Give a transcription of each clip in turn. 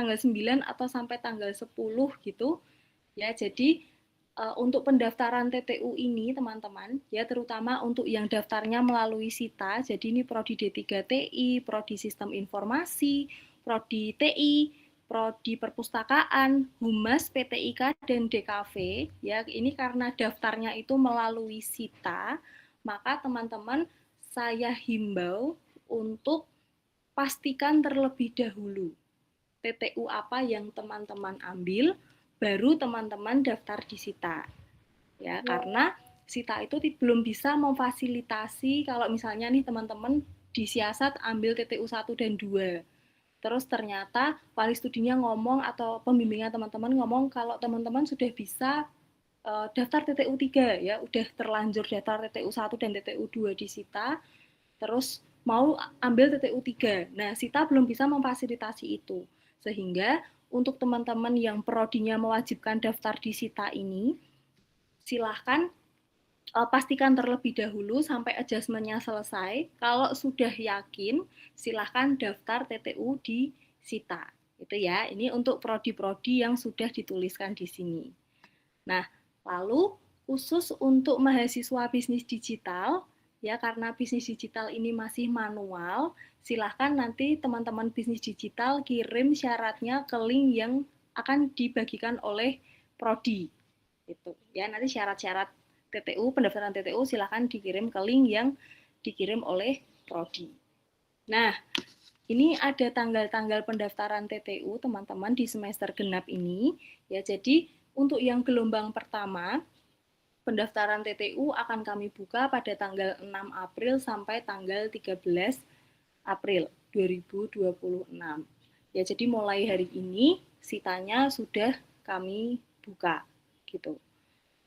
tanggal 9 atau sampai tanggal 10 gitu. Ya, jadi untuk pendaftaran TTU ini teman-teman, ya terutama untuk yang daftarnya melalui SITA, jadi ini Prodi D3TI, Prodi Sistem Informasi, Prodi TI, Prodi Perpustakaan, Humas, PTIK, dan DKV, ya ini karena daftarnya itu melalui SITA, maka teman-teman saya himbau untuk pastikan terlebih dahulu TTU apa yang teman-teman ambil, baru teman-teman daftar di SITA. Ya, karena SITA itu belum bisa memfasilitasi kalau misalnya nih teman-teman disiasat ambil TTU 1 dan 2. Terus ternyata wali studinya ngomong atau pembimbingnya teman-teman ngomong kalau teman-teman sudah bisa daftar TTU 3 ya, udah terlanjur daftar TTU 1 dan TTU 2 di SITA, terus mau ambil TTU 3. Nah, SITA belum bisa memfasilitasi itu. Sehingga untuk teman-teman yang prodinya mewajibkan daftar di SITA ini, silahkan pastikan terlebih dahulu sampai adjustment-nya selesai. Kalau sudah yakin, silahkan daftar TTU di SITA. Itu ya, ini untuk prodi-prodi yang sudah dituliskan di sini. Nah, lalu khusus untuk mahasiswa bisnis digital, ya karena bisnis digital ini masih manual, silahkan nanti teman-teman bisnis digital kirim syaratnya ke link yang akan dibagikan oleh prodi. Itu ya, nanti syarat-syarat TTU, pendaftaran TTU silahkan dikirim ke link yang dikirim oleh prodi. Nah, ini ada tanggal-tanggal pendaftaran TTU teman-teman di semester genap ini. Ya, jadi untuk yang gelombang pertama, pendaftaran TTU akan kami buka pada tanggal 6 April sampai tanggal 13 April 2026. Ya, jadi mulai hari ini sitanya sudah kami buka gitu.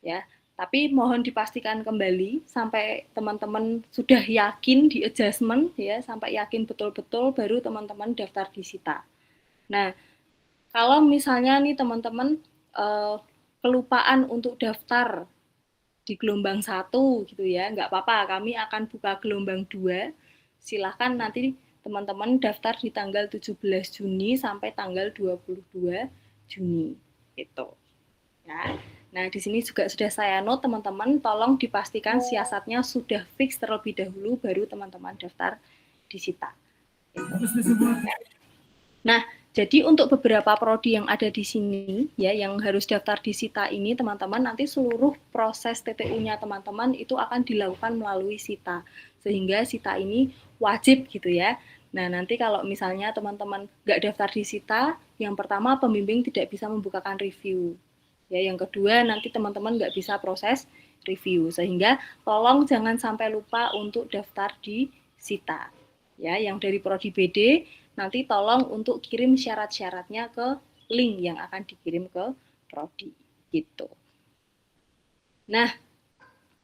Ya, tapi mohon dipastikan kembali sampai teman-teman sudah yakin di adjustment ya, sampai yakin betul-betul baru teman-teman daftar di SITA. Nah, kalau misalnya nih teman-teman kelupaan untuk daftar di gelombang 1 gitu ya, nggak apa-apa, kami akan buka gelombang 2. Silahkan nanti teman-teman daftar di tanggal 17 Juni sampai tanggal 22 Juni itu. Ya. Nah, di sini juga sudah saya note teman-teman, tolong dipastikan siasatnya sudah fix terlebih dahulu baru teman-teman daftar di SITA. Nah, jadi untuk beberapa prodi yang ada di sini ya yang harus daftar di SITA ini teman-teman, nanti seluruh proses TTU-nya teman-teman itu akan dilakukan melalui SITA. Sehingga SITA ini wajib gitu ya. Nah, nanti kalau misalnya teman-teman nggak daftar di SITA, yang pertama pembimbing tidak bisa membukakan review. Ya, yang kedua nanti teman-teman nggak bisa proses review, sehingga tolong jangan sampai lupa untuk daftar di SITA. Ya, yang dari prodi BD nanti tolong untuk kirim syarat-syaratnya ke link yang akan dikirim ke prodi gitu. Nah,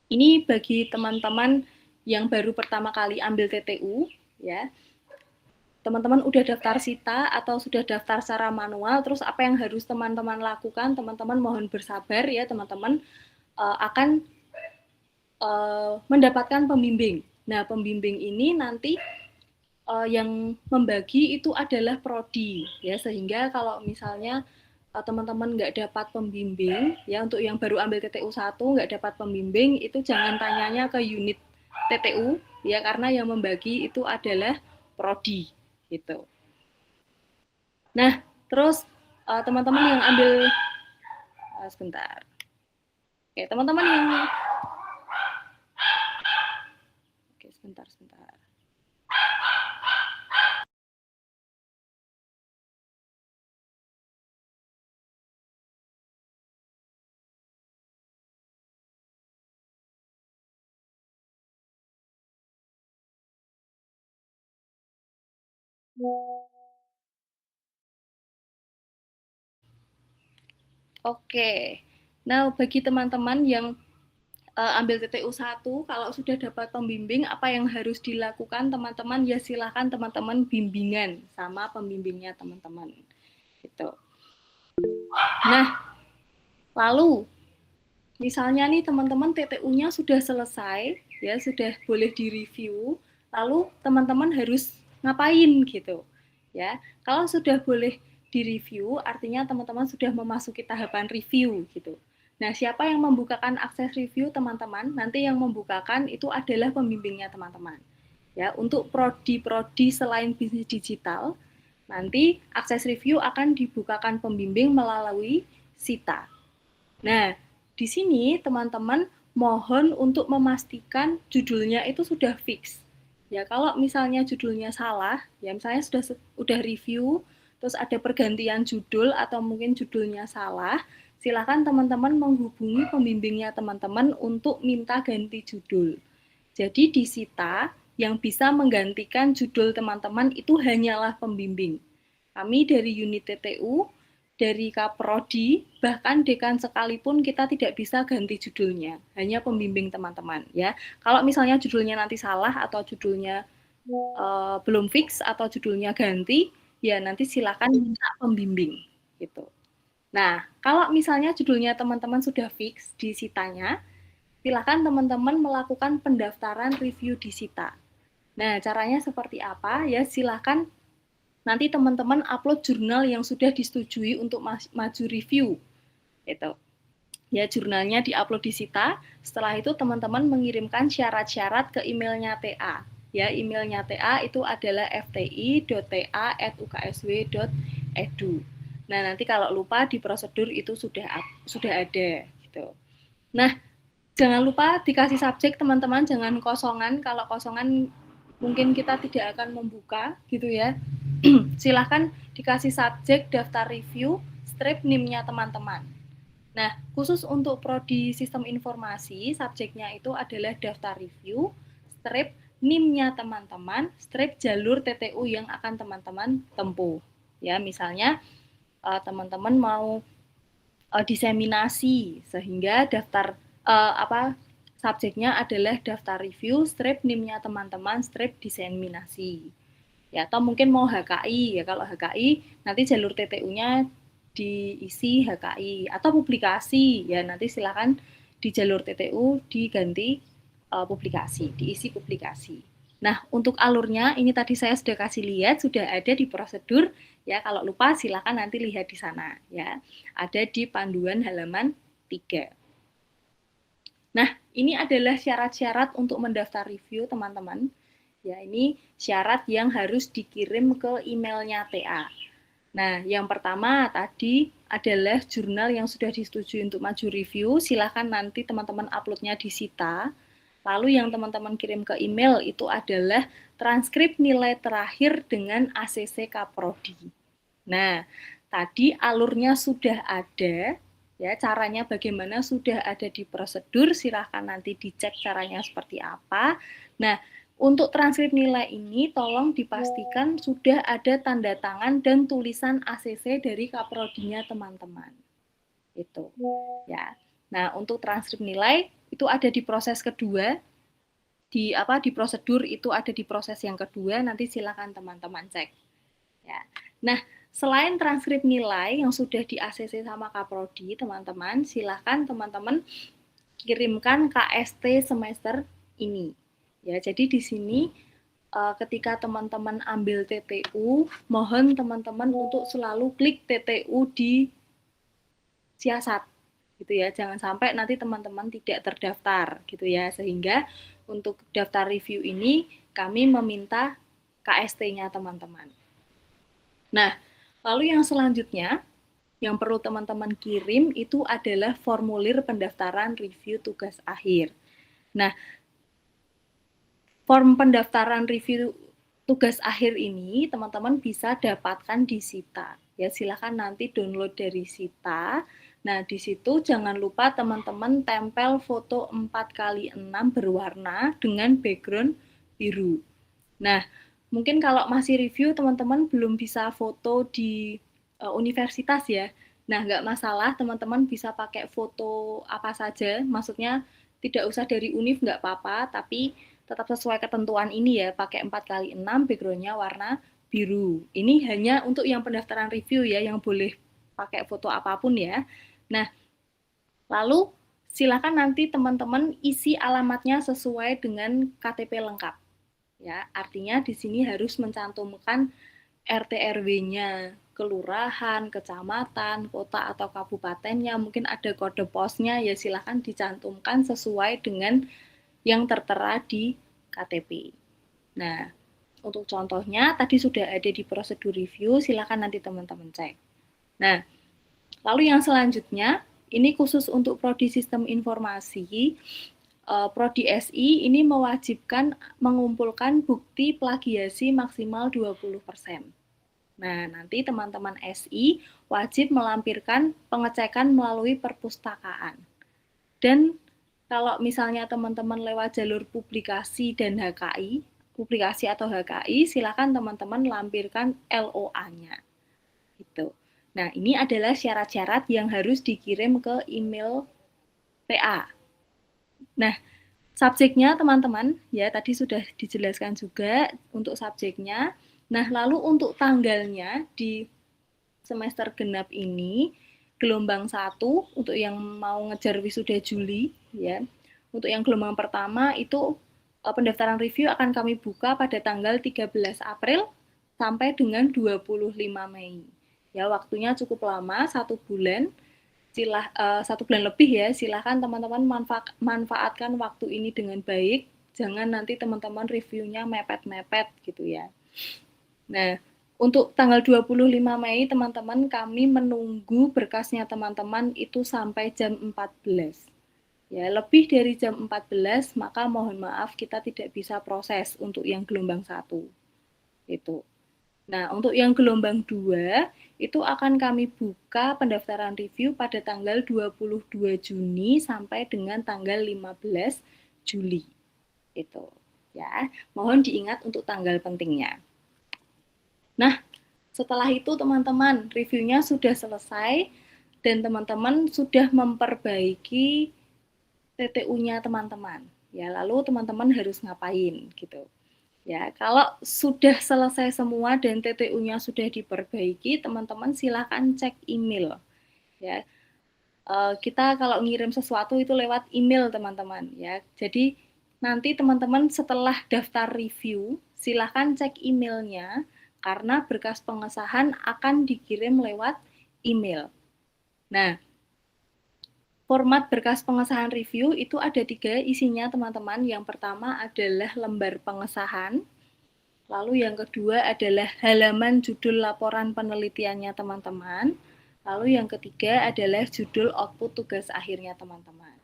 ini bagi teman-teman yang baru pertama kali ambil TTU ya. Teman-teman udah daftar SITA atau sudah daftar secara manual, terus apa yang harus teman-teman lakukan? Teman-teman mohon bersabar ya, teman-teman akan mendapatkan pembimbing. Nah, pembimbing ini nanti yang membagi itu adalah prodi ya, sehingga kalau misalnya teman-teman nggak dapat pembimbing ya, untuk yang baru ambil TTU 1 nggak dapat pembimbing, itu jangan tanyanya ke unit TTU ya, karena yang membagi itu adalah prodi gitu. Nah, terus teman-teman yang ambil sebentar. Oke, teman-teman yang sebentar. Oke. Nah, bagi teman-teman yang ambil TTU 1, kalau sudah dapat pembimbing, apa yang harus dilakukan teman-teman? Ya silahkan teman-teman bimbingan sama pembimbingnya teman-teman. Gitu. Nah, lalu misalnya nih teman-teman TTU-nya sudah selesai, ya sudah boleh direview, lalu teman-teman harus ngapain gitu. Ya, kalau sudah boleh di review, artinya teman-teman sudah memasuki tahapan review gitu. Nah, siapa yang membukakan akses review teman-teman? Nanti yang membukakan itu adalah pembimbingnya teman-teman. Ya, untuk prodi-prodi selain bisnis digital, nanti akses review akan dibukakan pembimbing melalui SITA. Nah, di sini teman-teman mohon untuk memastikan judulnya itu sudah fix. Ya, kalau misalnya judulnya salah, ya misalnya sudah review, terus ada pergantian judul atau mungkin judulnya salah, silakan teman-teman menghubungi pembimbingnya teman-teman untuk minta ganti judul. Jadi di SITA yang bisa menggantikan judul teman-teman itu hanyalah pembimbing. Kami dari unit TTU, dari Kaprodi, bahkan dekan sekalipun kita tidak bisa ganti judulnya, hanya pembimbing teman-teman ya. Kalau misalnya judulnya nanti salah atau judulnya belum fix atau judulnya ganti, ya nanti silakan minta pembimbing gitu. Nah, kalau misalnya judulnya teman-teman sudah fix di sitanya, silakan teman-teman melakukan pendaftaran review di sita. Nah, caranya seperti apa? Ya, silakan nanti teman-teman upload jurnal yang sudah disetujui untuk maju review. Gitu. Ya, jurnalnya diupload di sita. Setelah itu teman-teman mengirimkan syarat-syarat ke emailnya TA. Ya, emailnya TA itu adalah fti.ta@uksw.edu. Nah, nanti kalau lupa di prosedur itu sudah ada gitu. Nah, jangan lupa dikasih subjek teman-teman, jangan kosongan. Kalau kosongan mungkin kita tidak akan membuka gitu ya. Silahkan dikasih subjek daftar review, strip NIM-nya teman-teman. Nah, khusus untuk prodi sistem informasi, subjeknya itu adalah daftar review, strip NIM-nya teman-teman, strip jalur TTU yang akan teman-teman tempuh. Ya, misalnya teman-teman mau diseminasi, sehingga daftar subjeknya adalah daftar review, strip NIM-nya teman-teman, strip diseminasi. Ya, atau mungkin mau HKI, ya kalau HKI nanti jalur TTU-nya diisi HKI, atau publikasi, ya nanti silakan di jalur TTU diganti publikasi, diisi publikasi. Nah, untuk alurnya ini tadi saya sudah kasih lihat, sudah ada di prosedur, ya kalau lupa silakan nanti lihat di sana, ya ada di panduan halaman 3. Nah, ini adalah syarat-syarat untuk mendaftar review teman-teman. Ya, ini syarat yang harus dikirim ke emailnya TA. Nah, yang pertama tadi adalah jurnal yang sudah disetujui untuk maju review. Silakan nanti teman-teman uploadnya di SITA. Lalu yang teman-teman kirim ke email itu adalah transkrip nilai terakhir dengan ACC Kaprodi. Nah, tadi alurnya sudah ada, ya caranya bagaimana sudah ada di prosedur, silahkan nanti dicek caranya seperti apa. Nah, untuk transkrip nilai ini tolong dipastikan sudah ada tanda tangan dan tulisan ACC dari Kaprodinya teman-teman. Itu ya. Nah, untuk transkrip nilai itu ada di proses kedua. Di prosedur itu ada di proses yang kedua, nanti silakan teman-teman cek. Ya. Nah, selain transkrip nilai yang sudah di ACC sama Kaprodi, teman-teman, silakan teman-teman kirimkan KST semester ini. Ya, jadi di sini ketika teman-teman ambil TTU, mohon teman-teman untuk selalu klik TTU di siasat gitu ya. Jangan sampai nanti teman-teman tidak terdaftar gitu ya. Sehingga untuk daftar review ini kami meminta KST-nya teman-teman. Nah, lalu yang selanjutnya yang perlu teman-teman kirim itu adalah formulir pendaftaran review tugas akhir. Nah, form pendaftaran review tugas akhir ini teman-teman bisa dapatkan di SITA. Ya, silakan nanti download dari SITA. Nah, di situ jangan lupa teman-teman tempel foto 4x6 berwarna dengan background biru. Nah, mungkin kalau masih review teman-teman belum bisa foto di universitas ya. Nah, nggak masalah, teman-teman bisa pakai foto apa saja. Maksudnya tidak usah dari univ nggak apa-apa, tapi tetap sesuai ketentuan ini ya, pakai 4x6, background-nya warna biru. Ini hanya untuk yang pendaftaran review ya, yang boleh pakai foto apapun ya. Nah, lalu silakan nanti teman-teman isi alamatnya sesuai dengan KTP lengkap. Ya, artinya di sini harus mencantumkan RT RW-nya, kelurahan, kecamatan, kota atau kabupatennya, mungkin ada kode posnya, ya silakan dicantumkan sesuai dengan yang tertera di KTP. Nah, untuk contohnya tadi sudah ada di prosedur review, silakan nanti teman-teman cek. Nah, lalu yang selanjutnya, ini khusus untuk Prodi Sistem Informasi, Prodi SI ini mewajibkan mengumpulkan bukti plagiasi maksimal 20%. Nah, nanti teman-teman SI wajib melampirkan pengecekan melalui perpustakaan. Dan kalau misalnya teman-teman lewat jalur publikasi dan HKI, publikasi atau HKI, silakan teman-teman lampirkan LOA-nya. Gitu. Nah, ini adalah syarat-syarat yang harus dikirim ke email TA. Nah, subjeknya teman-teman, ya tadi sudah dijelaskan juga untuk subjeknya. Nah, lalu untuk tanggalnya di semester genap ini, gelombang 1 untuk yang mau ngejar wisuda Juli, ya. Untuk yang gelombang pertama itu pendaftaran review akan kami buka pada tanggal 13 April sampai dengan 25 Mei. Ya, waktunya cukup lama, 1 bulan. 1 bulan lebih ya, silahkan teman-teman manfaatkan waktu ini dengan baik, jangan nanti teman-teman reviewnya mepet-mepet gitu ya. Nah, untuk tanggal 25 Mei teman-teman kami menunggu berkasnya teman-teman itu sampai jam 14. Ya, lebih dari jam 14 maka mohon maaf kita tidak bisa proses untuk yang gelombang 1. Itu. Nah, untuk yang gelombang 2, itu akan kami buka pendaftaran review pada tanggal 22 Juni sampai dengan tanggal 15 Juli. Itu. Ya, mohon diingat untuk tanggal pentingnya. Nah, setelah itu teman-teman, reviewnya sudah selesai dan teman-teman sudah memperbaiki TTU-nya teman-teman. Ya, lalu teman-teman harus ngapain gitu. Ya, kalau sudah selesai semua dan TTU-nya sudah diperbaiki, teman-teman silakan cek email. Ya, kita kalau ngirim sesuatu itu lewat email, teman-teman. Ya, jadi nanti teman-teman setelah daftar review, silakan cek emailnya karena berkas pengesahan akan dikirim lewat email. Nah, format berkas pengesahan review itu ada 3 isinya teman-teman. Yang pertama adalah lembar pengesahan. Lalu yang kedua adalah halaman judul laporan penelitiannya teman-teman. Lalu yang ketiga adalah judul output tugas akhirnya teman-teman.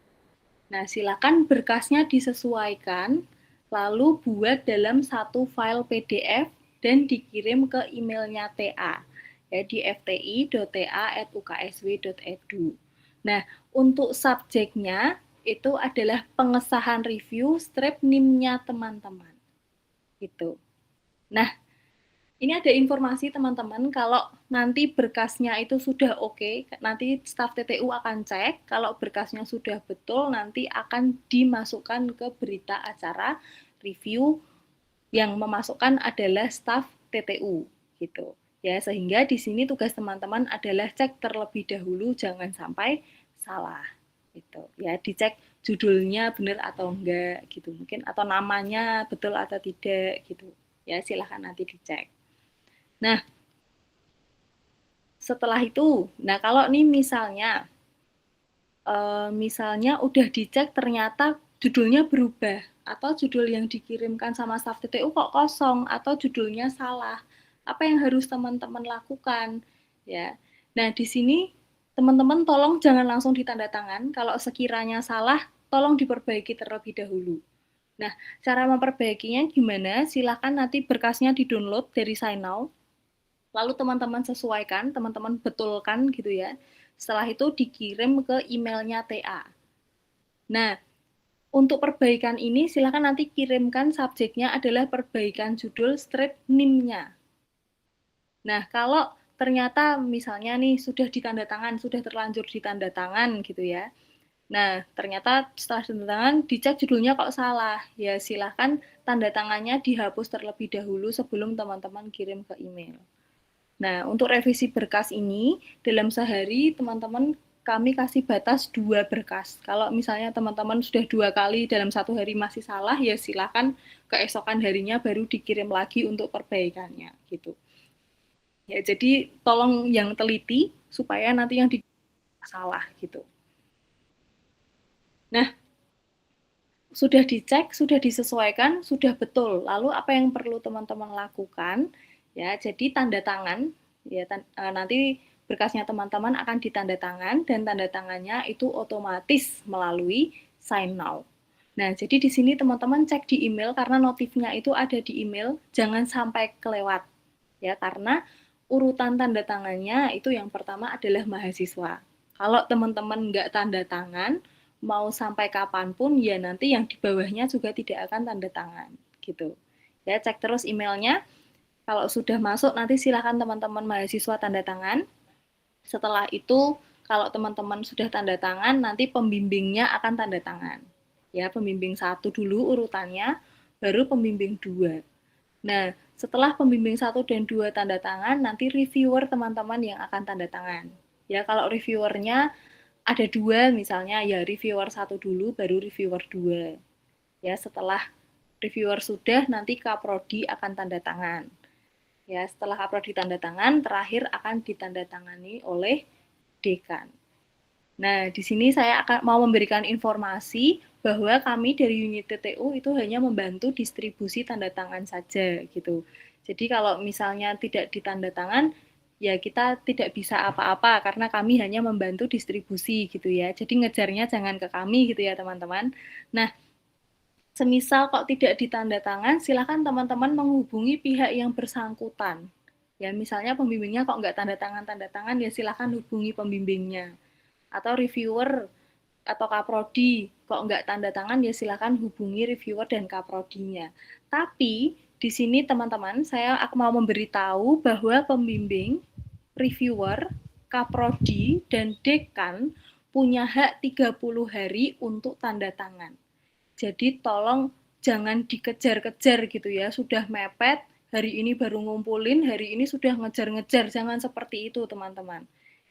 Nah, silakan berkasnya disesuaikan, lalu buat dalam satu file PDF dan dikirim ke emailnya TA, ya di fti.ta@uksw.edu. Nah, untuk subjeknya itu adalah pengesahan review strip NIM-nya teman-teman. Gitu. Nah, ini ada informasi teman-teman, kalau nanti berkasnya itu sudah oke, nanti staf TTU akan cek, kalau berkasnya sudah betul, nanti akan dimasukkan ke berita acara review yang memasukkan adalah staf TTU, gitu. Ya, sehingga di sini tugas teman-teman adalah cek terlebih dahulu, jangan sampai salah. Gitu. Ya, dicek judulnya benar atau enggak, gitu. Mungkin atau namanya betul atau tidak, gitu. Ya, silahkan nanti dicek. Nah, setelah itu, nah kalau nih misalnya udah dicek ternyata judulnya berubah atau judul yang dikirimkan sama staf TTU kok kosong atau judulnya salah, apa yang harus teman-teman lakukan ya? Nah, di sini teman-teman tolong jangan langsung ditanda tangan, kalau sekiranya salah tolong diperbaiki terlebih dahulu. Nah, cara memperbaikinya gimana? Silakan nanti berkasnya di-download dari Sign Now. Lalu teman-teman sesuaikan, teman-teman betulkan gitu ya. Setelah itu dikirim ke emailnya TA. Nah, untuk perbaikan ini silakan nanti kirimkan subjeknya adalah perbaikan judul strip NIM-nya. Nah, kalau ternyata misalnya nih sudah ditanda tangan, sudah terlanjur ditanda tangan gitu ya. Nah, ternyata setelah tanda tangan dicek judulnya kok salah. Ya, silahkan tanda tangannya dihapus terlebih dahulu sebelum teman-teman kirim ke email. Nah, untuk revisi berkas ini, dalam sehari teman-teman kami kasih batas 2 berkas. Kalau misalnya teman-teman sudah 2 kali dalam 1 hari masih salah, ya silakan keesokan harinya baru dikirim lagi untuk perbaikannya. Gitu. Ya, jadi tolong yang teliti supaya nanti yang salah gitu. Nah, sudah dicek, sudah disesuaikan, sudah betul. Lalu apa yang perlu teman-teman lakukan? Ya, jadi tanda tangan ya nanti berkasnya teman-teman akan ditanda tangan dan tanda tangannya itu otomatis melalui sign now. Nah, jadi di sini teman-teman cek di email karena notifnya itu ada di email, jangan sampai kelewat. Ya, karena urutan tanda tangannya itu yang pertama adalah mahasiswa. Kalau teman-teman nggak tanda tangan, mau sampai kapanpun ya nanti yang di bawahnya juga tidak akan tanda tangan gitu. Ya, cek terus emailnya. Kalau sudah masuk nanti silakan teman-teman mahasiswa tanda tangan. Setelah itu kalau teman-teman sudah tanda tangan nanti pembimbingnya akan tanda tangan. Ya, pembimbing 1 dulu urutannya, baru pembimbing 2. Nah, setelah pembimbing 1 dan 2 tanda tangan, nanti reviewer teman-teman yang akan tanda tangan. Ya, kalau reviewernya ada 2 misalnya, ya reviewer 1 dulu, baru reviewer 2. Ya, setelah reviewer sudah, nanti Kaprodi akan tanda tangan. Ya, setelah Kaprodi tanda tangan, terakhir akan ditandatangani oleh dekan. Nah, di sini saya akan mau memberikan informasi bahwa kami dari unit TTU itu hanya membantu distribusi tanda tangan saja gitu. Jadi kalau misalnya tidak ditanda tangan, ya kita tidak bisa apa-apa karena kami hanya membantu distribusi gitu ya. Jadi ngejarnya jangan ke kami gitu ya teman-teman. Nah, semisal kok tidak ditanda tangan, silakan teman-teman menghubungi pihak yang bersangkutan. Ya, misalnya pembimbingnya kok nggak tanda tangan, ya silakan hubungi pembimbingnya. Atau reviewer atau kaprodi kok nggak tanda tangan, ya silakan hubungi reviewer dan kaprodinya. Tapi di sini teman-teman saya mau memberitahu bahwa pembimbing, reviewer, kaprodi, dan dekan punya hak 30 hari untuk tanda tangan. Jadi tolong jangan dikejar-kejar gitu ya, sudah mepet, hari ini baru ngumpulin, hari ini sudah ngejar-ngejar, jangan seperti itu teman-teman.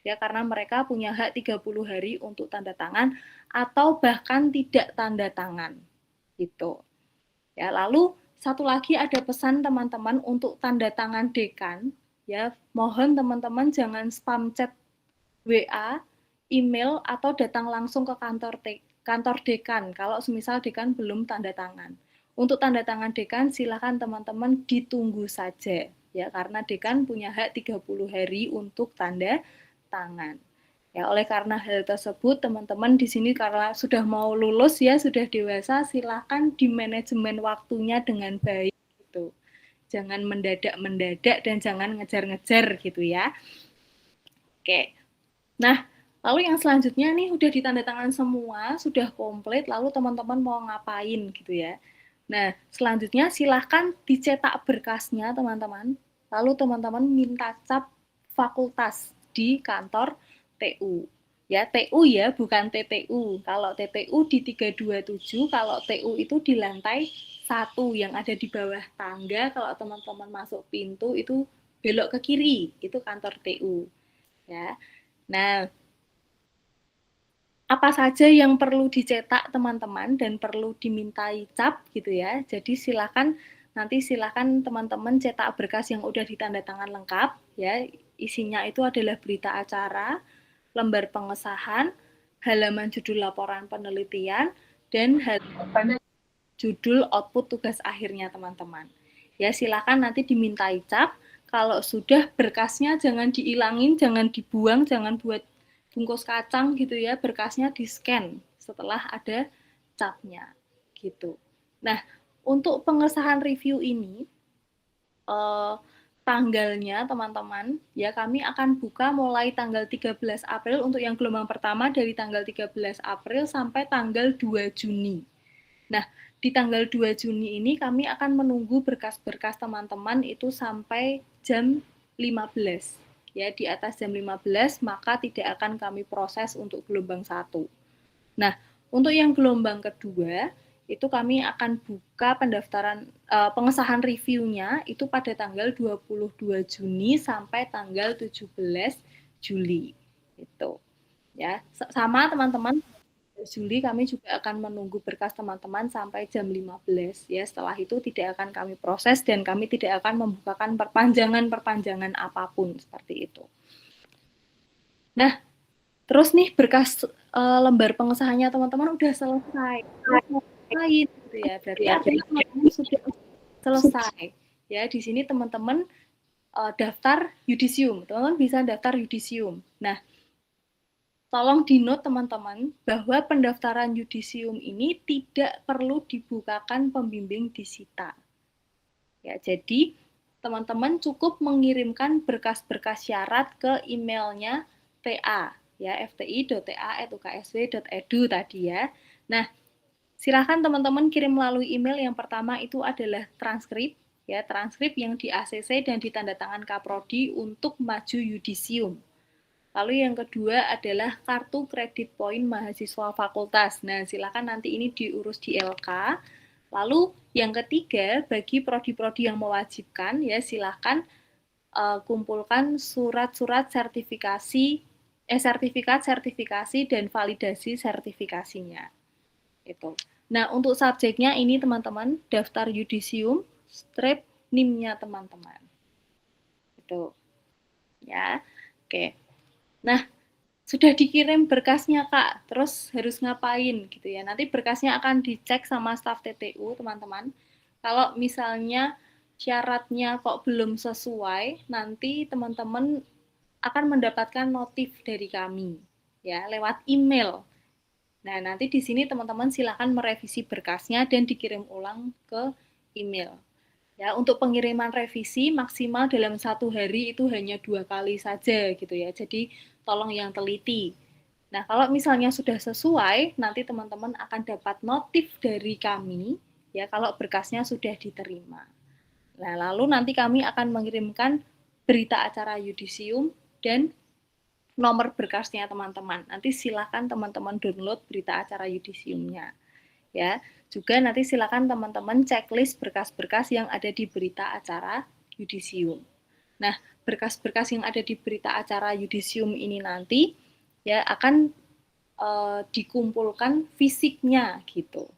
Ya, karena mereka punya hak 30 hari untuk tanda tangan atau bahkan tidak tanda tangan. Gitu. Ya, lalu satu lagi ada pesan teman-teman untuk tanda tangan dekan. Ya, mohon teman-teman jangan spam chat WA, email, atau datang langsung ke kantor dekan kalau semisal dekan belum tanda tangan. Untuk tanda tangan dekan silakan teman-teman ditunggu saja ya karena dekan punya hak 30 hari untuk tanda tangan. Ya, oleh karena hal tersebut, teman-teman di sini karena sudah mau lulus ya, sudah dewasa, silakan di manajemen waktunya dengan baik gitu. Jangan mendadak-mendadak dan jangan ngejar-ngejar gitu ya. Oke. Nah, lalu yang selanjutnya nih udah ditandatangan semua, sudah komplit, lalu teman-teman mau ngapain gitu ya. Nah, selanjutnya silahkan dicetak berkasnya teman-teman, lalu teman-teman minta cap fakultas di kantor TU. Ya, TU ya, bukan TTU. Kalau TTU di 327, kalau TU itu di lantai 1 yang ada di bawah tangga, kalau teman-teman masuk pintu itu belok ke kiri, itu kantor TU. Ya. Nah, apa saja yang perlu dicetak teman-teman dan perlu dimintai cap gitu ya. Jadi silakan teman-teman cetak berkas yang udah ditandatangan lengkap ya. Isinya itu adalah berita acara, lembar pengesahan, halaman judul laporan penelitian, dan judul output tugas akhirnya teman-teman. Ya silakan nanti dimintai cap. Kalau sudah berkasnya jangan diilangin, jangan dibuang, jangan buat bungkus kacang gitu ya, berkasnya di scan setelah ada capnya gitu. Nah, untuk pengesahan review ini tanggalnya teman-teman ya kami akan buka mulai tanggal 13 April untuk yang gelombang pertama dari tanggal 13 April sampai tanggal 2 Juni. Nah, di tanggal 2 Juni ini kami akan menunggu berkas-berkas teman-teman itu sampai jam 15. Ya, di atas jam 15 maka tidak akan kami proses untuk gelombang 1. Nah, untuk yang gelombang kedua itu kami akan buka pendaftaran pengesahan reviewnya itu pada tanggal 22 Juni sampai tanggal 17 Juli. Itu. Ya, sama teman-teman Juli kami juga akan menunggu berkas teman-teman sampai jam 15 ya. Setelah itu tidak akan kami proses dan kami tidak akan membukakan perpanjangan apapun seperti itu. Nah, terus nih berkas lembar pengesahannya teman-teman udah selesai. Terus mau ngapain gitu ya. Berarti artinya teman-teman sudah selesai. Ya, di sini teman-teman daftar yudisium. Teman-teman bisa daftar yudisium. Nah, tolong di-note teman-teman bahwa pendaftaran yudisium ini tidak perlu dibukakan pembimbing disita. Ya, jadi teman-teman cukup mengirimkan berkas-berkas syarat ke emailnya TA ya fti.ta@uksw.edu tadi ya. Nah, silakan teman-teman kirim melalui email. Yang pertama itu adalah transkrip ya, transkrip yang di ACC dan ditandatangan Kaprodi untuk maju yudisium. Lalu yang kedua adalah kartu kredit poin mahasiswa fakultas. Nah, silakan nanti ini diurus di LK. Lalu yang ketiga, bagi prodi-prodi yang mewajibkan, ya silakan kumpulkan surat-surat sertifikasi dan validasi sertifikasinya. Itu. Nah, untuk subjeknya ini teman-teman, daftar yudisium, strip NIM-nya teman-teman. Itu. Ya. Oke. Nah, sudah dikirim berkasnya Kak, terus harus ngapain gitu ya. Nanti berkasnya akan dicek sama staf TTU teman-teman. Kalau misalnya syaratnya kok belum sesuai, nanti teman-teman akan mendapatkan notif dari kami ya lewat email. Nah, nanti di sini teman-teman silakan merevisi berkasnya dan dikirim ulang ke email. Ya, untuk pengiriman revisi maksimal dalam 1 hari itu hanya 2 kali saja gitu ya. Jadi tolong yang teliti. Nah, kalau misalnya sudah sesuai, nanti teman-teman akan dapat notif dari kami ya kalau berkasnya sudah diterima. Nah, lalu nanti kami akan mengirimkan berita acara yudisium dan nomor berkasnya teman-teman. Nanti silakan teman-teman download berita acara yudisiumnya. Ya, juga nanti silakan teman-teman checklist berkas-berkas yang ada di berita acara yudisium. Nah, berkas-berkas yang ada di berita acara yudisium ini nanti ya akan dikumpulkan fisiknya gitu.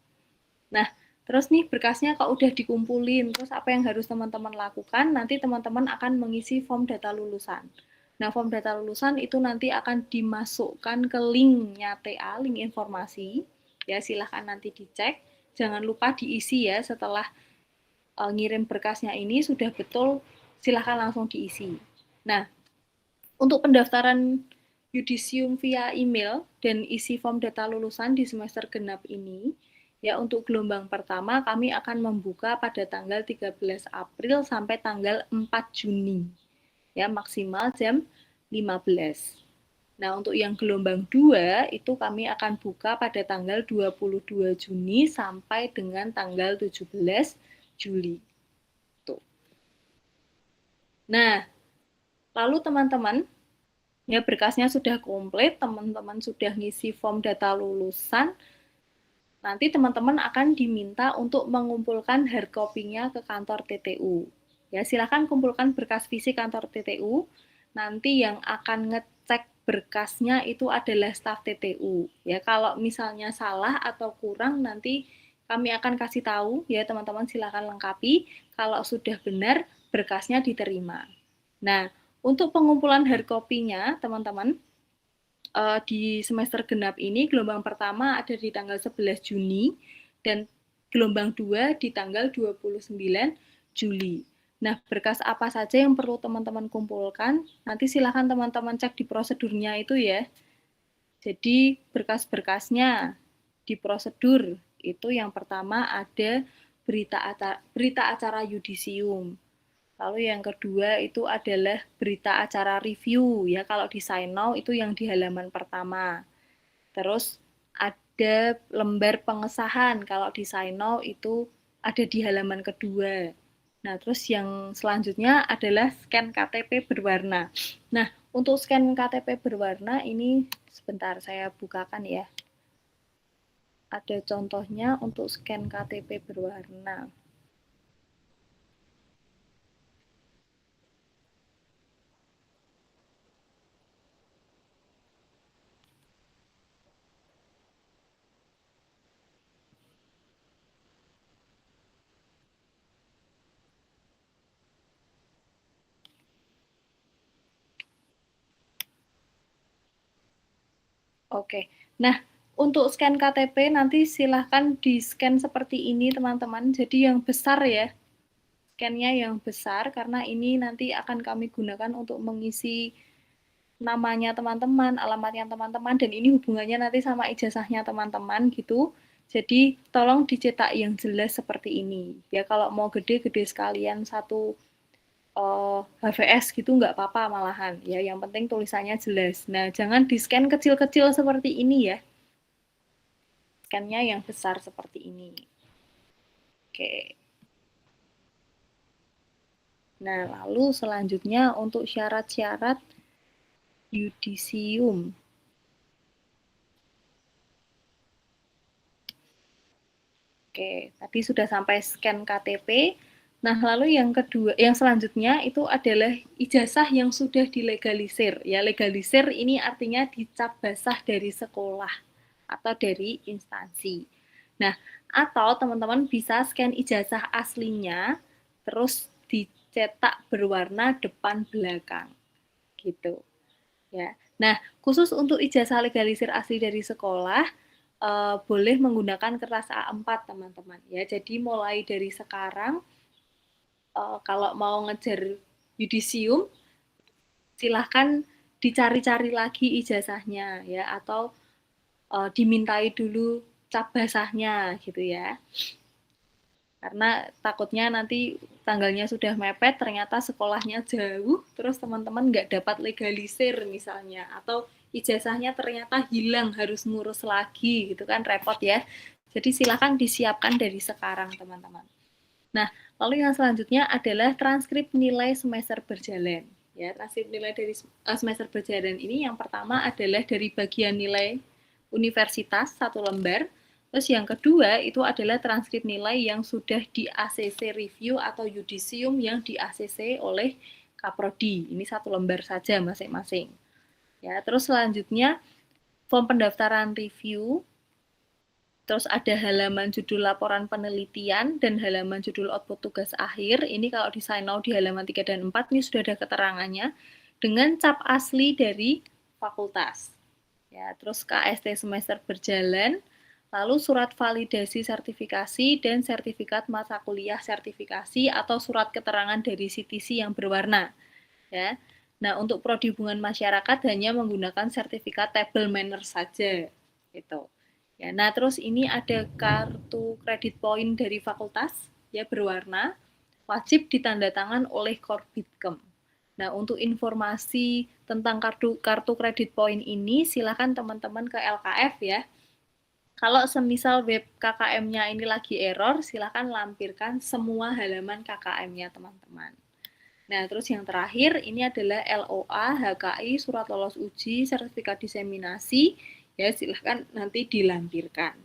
Nah, terus nih berkasnya kalau udah dikumpulin, terus apa yang harus teman-teman lakukan? Nanti teman-teman akan mengisi form data lulusan. Nah, form data lulusan itu nanti akan dimasukkan ke linknya TA, link informasi. Ya, silahkan nanti dicek. Jangan lupa diisi ya setelah ngirim berkasnya ini sudah betul, silahkan langsung diisi. Nah, untuk pendaftaran yudisium via email dan isi form data lulusan di semester genap ini, ya untuk gelombang pertama kami akan membuka pada tanggal 13 April sampai tanggal 4 Juni. Ya, maksimal jam 15. Nah, untuk yang gelombang 2 itu kami akan buka pada tanggal 22 Juni sampai dengan tanggal 17 Juli. Tuh. Nah, lalu teman-teman, ya berkasnya sudah komplit, teman-teman sudah ngisi form data lulusan, nanti teman-teman akan diminta untuk mengumpulkan hard copy-nya ke kantor TTU. Ya, silakan kumpulkan berkas fisik kantor TTU. Nanti yang akan ngecek berkasnya itu adalah staf TTU. Ya, kalau misalnya salah atau kurang nanti kami akan kasih tahu ya teman-teman, silakan lengkapi. Kalau sudah benar berkasnya diterima. Nah, untuk pengumpulan hard copy-nya teman-teman di semester genap ini gelombang pertama ada di tanggal 11 Juni dan gelombang 2 di tanggal 29 Juli. Nah, berkas apa saja yang perlu teman-teman kumpulkan? Nanti silahkan teman-teman cek di prosedurnya itu ya. Jadi, berkas-berkasnya di prosedur itu yang pertama ada berita acara yudisium. Lalu yang kedua itu adalah berita acara review ya, kalau di Sign Now itu yang di halaman pertama. Terus ada lembar pengesahan, kalau di Sign Now itu ada di halaman kedua. Nah, terus yang selanjutnya adalah scan KTP berwarna. Nah, untuk scan KTP berwarna ini sebentar saya bukakan ya. Ada contohnya untuk scan KTP berwarna. Oke. Nah, untuk scan KTP nanti silahkan di-scan seperti ini teman-teman. Jadi yang besar ya, scan-nya yang besar karena ini nanti akan kami gunakan untuk mengisi namanya teman-teman, alamatnya teman-teman, dan ini hubungannya nanti sama ijazahnya teman-teman gitu. Jadi tolong dicetak yang jelas seperti ini. Ya kalau mau gede-gede sekalian satu HVS gitu nggak apa-apa malahan. Ya yang penting tulisannya jelas. Nah jangan di-scan kecil-kecil seperti ini ya. Scan-nya yang besar seperti ini. Oke. Nah, lalu selanjutnya untuk syarat-syarat yudisium. Oke, tadi sudah sampai scan KTP. Nah, lalu yang kedua, yang selanjutnya itu adalah ijazah yang sudah dilegalisir. Ya, legalisir ini artinya dicap basah dari sekolah atau dari instansi. Nah, atau teman-teman bisa scan ijazah aslinya, terus dicetak berwarna depan belakang, gitu. Ya. Nah, khusus untuk ijazah legalisir asli dari sekolah, boleh menggunakan kertas A4, teman-teman. Ya, jadi mulai dari sekarang, kalau mau ngejar yudisium, silahkan dicari-cari lagi ijazahnya, ya, atau dimintai dulu cap basahnya, gitu ya. Karena takutnya nanti tanggalnya sudah mepet, ternyata sekolahnya jauh, terus teman-teman nggak dapat legalisir misalnya, atau ijazahnya ternyata hilang, harus ngurus lagi, gitu kan repot ya. Jadi silakan disiapkan dari sekarang, teman-teman. Nah, lalu yang selanjutnya adalah transkrip nilai semester berjalan. Ya, transkrip nilai dari semester berjalan ini yang pertama adalah dari bagian nilai universitas satu lembar. Terus yang kedua itu adalah transkrip nilai yang sudah di ACC review atau yudisium yang di ACC oleh Kaprodi. Ini satu lembar saja masing-masing. Ya, terus selanjutnya form pendaftaran review, terus ada halaman judul laporan penelitian dan halaman judul output tugas akhir. Ini kalau di sign out di halaman 3 dan 4 ini sudah ada keterangannya dengan cap asli dari fakultas. Ya, terus KST semester berjalan, lalu surat validasi sertifikasi dan sertifikat masa kuliah sertifikasi atau surat keterangan dari CTC yang berwarna. Ya. Nah, untuk prodi hubungan masyarakat hanya menggunakan sertifikat table manner saja. Gitu. Ya, nah terus ini ada kartu kredit poin dari fakultas ya berwarna, wajib ditandatangan oleh Korbitkem. Nah, untuk informasi tentang kartu kredit poin ini silakan teman-teman ke LKF ya. Kalau semisal web KKM-nya ini lagi error, silakan lampirkan semua halaman KKM-nya teman-teman. Nah, terus yang terakhir ini adalah LOA, HKI, surat lolos uji, sertifikat diseminasi, ya silahkan nanti dilampirkan.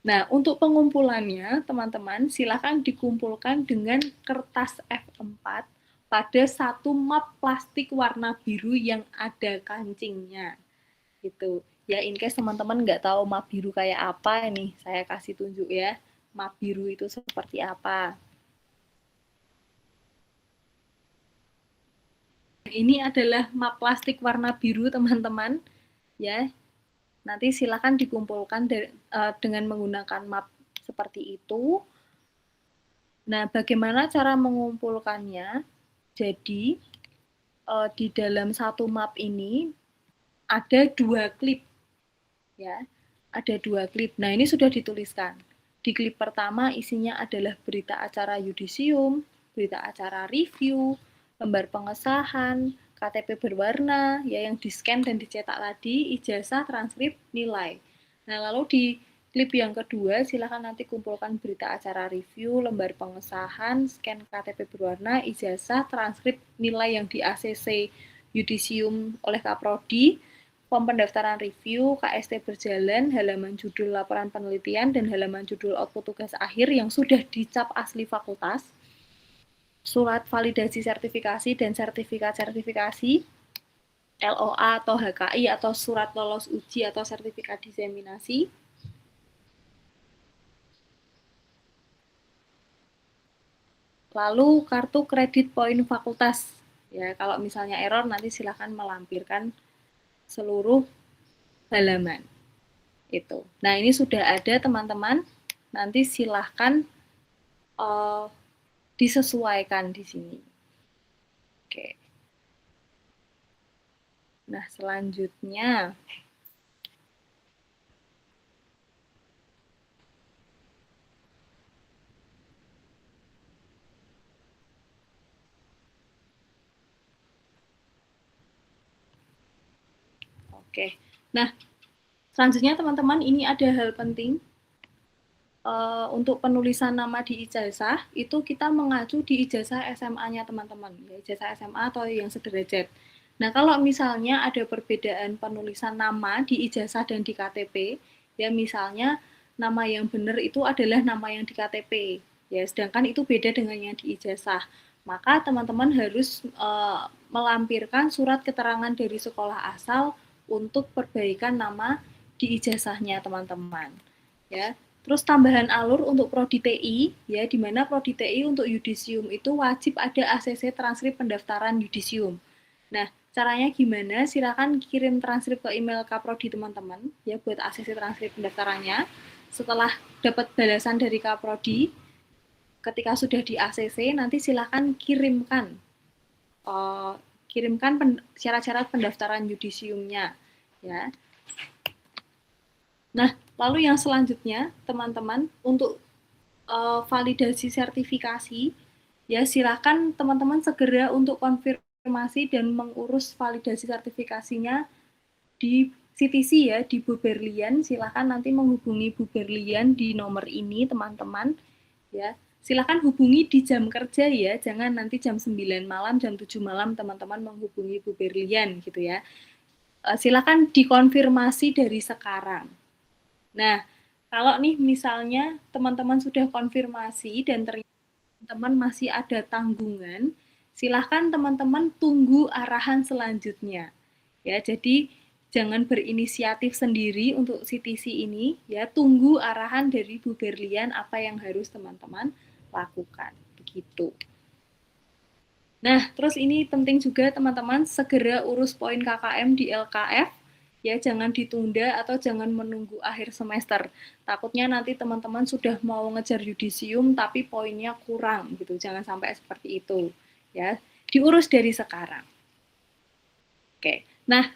Nah, untuk pengumpulannya, teman-teman, silahkan dikumpulkan dengan kertas F4 pada satu map plastik warna biru yang ada kancingnya. Gitu. Ya, in case teman-teman nggak tahu map biru kayak apa, nih saya kasih tunjuk ya. Map biru itu seperti apa. Ini adalah map plastik warna biru, teman-teman. Ya, nanti silakan dikumpulkan dengan menggunakan map seperti itu. Nah, bagaimana cara mengumpulkannya? Jadi, di dalam satu map ini ada 2 klip, ya. Ada 2 klip. Nah, ini sudah dituliskan. Di klip pertama isinya adalah berita acara yudisium, berita acara review, lembar pengesahan, KTP berwarna, ya yang di-scan dan dicetak tadi, ijazah, transkrip, nilai. Nah, lalu di klip yang kedua, silakan nanti kumpulkan berita acara review, lembar pengesahan, scan KTP berwarna, ijazah, transkrip, nilai yang di ACC yudisium oleh Kaprodi, form pendaftaran review, KST berjalan, halaman judul laporan penelitian, dan halaman judul output tugas akhir yang sudah dicap asli fakultas, surat validasi sertifikasi dan sertifikat sertifikasi, LOA atau HKI atau surat lolos uji atau sertifikat diseminasi, lalu kartu kredit poin fakultas. Ya, kalau misalnya error nanti silakan melampirkan seluruh halaman. Itu. Nah, ini sudah ada teman-teman. Nanti silahkan disesuaikan di sini. Oke. Nah, selanjutnya oke. Nah, selanjutnya teman-teman, ini ada hal penting. Untuk penulisan nama di ijazah, itu kita mengacu di ijazah SMA-nya teman-teman. Ya, ijazah SMA atau yang sederajat. Nah, kalau misalnya ada perbedaan penulisan nama di ijazah dan di KTP, ya misalnya nama yang benar itu adalah nama yang di KTP. Ya, sedangkan itu beda dengan yang di ijazah. Maka teman-teman harus melampirkan surat keterangan dari sekolah asal untuk perbaikan nama di ijazahnya teman-teman. Ya, terus tambahan alur untuk prodi TI, ya, di mana prodi TI untuk yudisium itu wajib ada ACC transkrip pendaftaran yudisium. Nah, caranya gimana? Silakan kirim transkrip ke email Kaprodi teman-teman, ya, buat ACC transkrip pendaftarannya. Setelah dapat balasan dari Kaprodi, ketika sudah di ACC, nanti silakan kirimkan syarat-syarat pendaftaran yudisiumnya, ya. Nah, lalu yang selanjutnya, teman-teman, untuk validasi sertifikasi, ya silakan teman-teman segera untuk konfirmasi dan mengurus validasi sertifikasinya di CTC, ya, di Bu Berlian. Silakan nanti menghubungi Bu Berlian di nomor ini, teman-teman. Ya, silakan hubungi di jam kerja, ya, jangan nanti jam 9 malam, jam 7 malam teman-teman menghubungi Bu Berlian gitu ya. Silakan dikonfirmasi dari sekarang. Nah, kalau nih misalnya teman-teman sudah konfirmasi dan ternyata teman-teman masih ada tanggungan, silahkan teman-teman tunggu arahan selanjutnya. Ya, jadi jangan berinisiatif sendiri untuk CTC ini, ya, tunggu arahan dari Bu Berlian apa yang harus teman-teman lakukan. Begitu. Nah, terus ini penting juga teman-teman segera urus poin KKM di LKF. Ya, jangan ditunda atau jangan menunggu akhir semester. Takutnya nanti teman-teman sudah mau ngejar yudisium tapi poinnya kurang gitu. Jangan sampai seperti itu. Ya, diurus dari sekarang. Oke. Nah,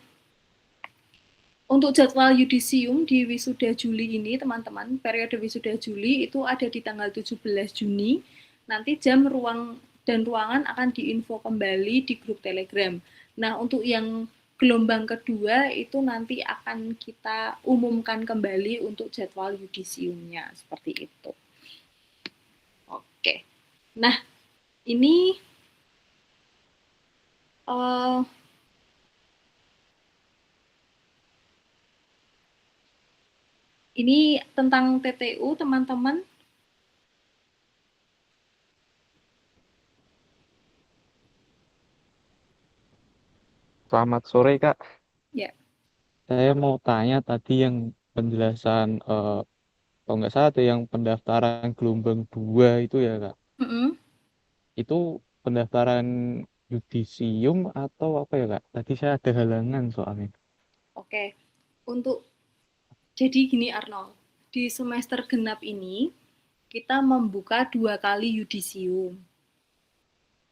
untuk jadwal yudisium di wisuda Juli ini, teman-teman, periode wisuda Juli itu ada di tanggal 17 Juni. Nanti jam, ruang, dan ruangan akan diinfo kembali di grup Telegram. Nah, untuk yang gelombang kedua itu nanti akan kita umumkan kembali untuk jadwal yudisiumnya, seperti itu. Oke. Nah, ini ini tentang TTU, teman-teman. Selamat sore, Kak. Ya. Saya mau tanya tadi yang penjelasan, kalau nggak salah ada yang pendaftaran gelombang 2 itu ya, Kak. Mm-mm. Itu pendaftaran yudisium atau apa ya, Kak? Tadi saya ada halangan soalnya. Oke. Untuk Jadi gini Arnold, di semester genap ini kita membuka 2 kali yudisium.